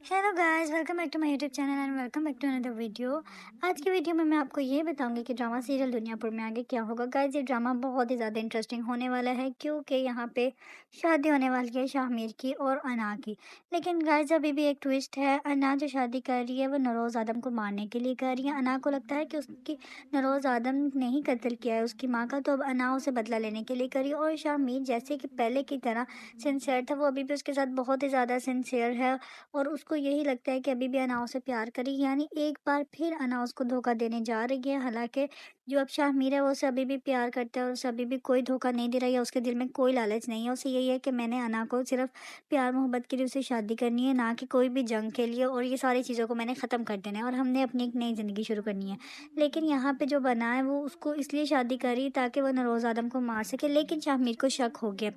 Hello guys, welcome back to my YouTube channel and welcome back to another video. आज की video में मैं आपको ये बताऊंगी कि ड्रामा सीरियल दुनियापुर में आगे क्या होगा। गाइस, ये ड्रामा बहुत ही ज़्यादा इंटरेस्टिंग होने वाला है क्योंकि यहाँ पे शादी होने वाली है शाहमीर की और अना की। लेकिन गाइस, अभी भी एक ट्विस्ट है। अना जो शादी कर रही है वो नरोज आदम को मारने के लिए कर रही है। अना को लगता है कि उसकी नरोज आदम ने ही कत्ल किया है उसकी माँ का, तो अब अना उसे बदला लेने के लिए करी। और शाहमीर जैसे कि पहले की तरह सिंसियर था, वो अभी भी उसके साथ बहुत ही ज़्यादा सिंसियर है और उसको यही लगता है कि अभी भी अनाव से प्यार करेगी, यानी एक बार फिर अनाव उसको धोखा देने जा रही है। हालांकि जो अब शाहमीर है वो उसे अभी भी प्यार करता है और उसे अभी भी कोई धोखा नहीं दे रहा है, उसके दिल में कोई लालच नहीं है। उसे यही है कि मैंने अना को सिर्फ प्यार मोहब्बत के लिए उसे शादी करनी है, ना कि कोई भी जंग के लिए, और ये सारी चीज़ों को मैंने ख़त्म कर देना है और हमने अपनी एक नई ज़िंदगी शुरू करनी है। लेकिन यहाँ पे जो बना है वो उसको इसलिए शादी करी ताकि वह नरोज आदम को मार सके। लेकिन शाहमीर को शक हो गया।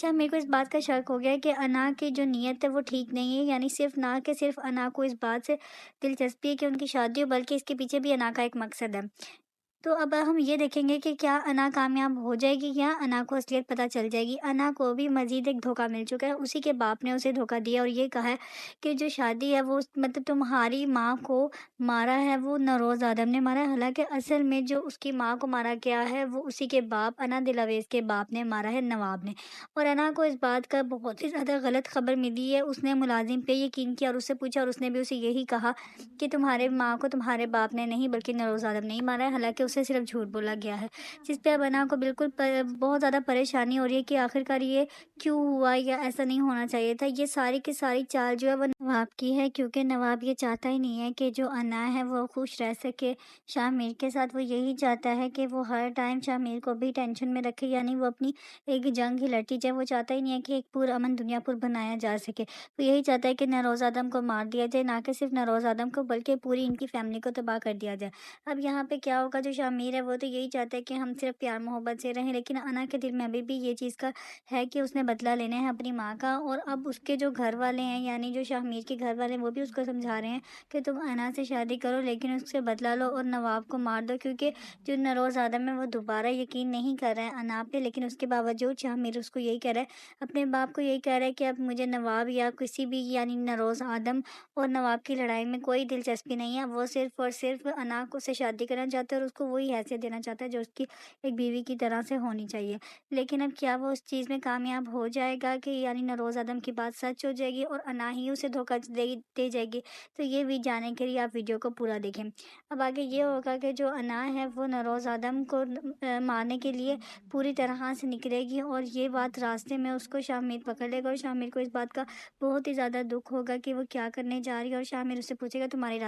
शाहमीर को इस बात का शक हो गया है कि अना की जो नीयत है वो ठीक नहीं है, यानी सिर्फ ना कि सिर्फ अना को इस बात से दिलचस्पी है कि उनकी शादी हो, बल्कि इसके पीछे भी अना का एक मकसद है। तो अब हम ये देखेंगे कि क्या अना कामयाब हो जाएगी या अना को असलियत पता चल जाएगी। अना को भी मज़ीद एक धोखा मिल चुका है। उसी के बाप ने उसे धोखा दिया और ये कहा है कि जो शादी है वो मतलब तुम्हारी माँ को मारा है वो नरोज़ आदम ने मारा है। हालाँकि असल में जो उसकी माँ को मारा गया है वो उसी के बाप अना दिलावेज़ के बाप ने मारा है, नवाब ने। और अना को इस बात का बहुत ही ज़्यादा गलत खबर मिली है। उसने मुलाज़िम पे यकीन किया और उससे पूछा और उसने भी उसे यही कहा कि तुम्हारे माँ को तुम्हारे बाप ने नहीं बल्कि नरोज़ आदम ने ही मारा है। हालाँकि उसे सिर्फ झूठ बोला गया है, जिस पे अब अना को बिल्कुल बहुत ज़्यादा परेशानी हो रही है कि आखिरकार ये क्यों हुआ या ऐसा नहीं होना चाहिए था। ये सारी की सारी चाल जो है वो नवाब की है, क्योंकि नवाब ये चाहता ही नहीं है कि जो अना है वो खुश रह सके शाहमीर के साथ। वो यही चाहता है कि वो हर टाइम शाहमीर को भी टेंशन में रखे, यानी वो अपनी एक जंग ही लड़ती जाए। वो चाहता ही नहीं है कि एक पुरअमन दुनियापुर बनाया जा सके। वो यही चाहता है कि नरोज़ आदम को मार दिया जाए, ना कि सिर्फ नरोज़ आदम को बल्कि पूरी इनकी फैमिली को तबाह कर दिया जाए। अब यहाँ पे क्या होगा, जो शामिर है वो तो यही चाहता है कि हम सिर्फ प्यार मोहब्बत से रहें, लेकिन अना के दिल में अभी भी ये चीज़ का है कि उसने बदला लेना है अपनी माँ का। और अब उसके जो घर वाले हैं, यानी जो शामिर के घर वाले हैं, वो भी उसको समझा रहे हैं कि तुम अना से शादी करो लेकिन उससे बदला लो और नवाब को मार दो, क्योंकि जो नरोज़ आदम है वो दोबारा यकीन नहीं कर रहा है अना पे। लेकिन उसके बावजूद शामिर उसको यही कह रहा है, अपने बाप को यही कह रहा है कि अब मुझे नवाब या किसी भी यानी नरोज़ आदम और नवाब की लड़ाई में कोई दिलचस्पी नहीं है। वो सिर्फ़ और सिर्फ़ अना को से शादी करना चाहता है और उसको वही हैसियत देना चाहता है जो उसकी एक बीवी की तरह से होनी चाहिए। लेकिन अब क्या वो उस चीज़ में कामयाब हो जाएगा कि यानी नरोज़ आदम की बात सच हो जाएगी और अना ही उसे धोखा दे जाएगी? तो ये भी जानने के लिए आप वीडियो को पूरा देखें। अब आगे ये होगा कि जो अना है वो नरोज़ आदम को मारने के लिए पूरी तरह से निकलेगी और ये बात रास्ते में उसको शामिर पकड़ लेगा और शामिर को इस बात का बहुत ही ज़्यादा दुःख होगा कि वो क्या करने जा रही है। और शामिर उससे पूछेगा तुम्हारी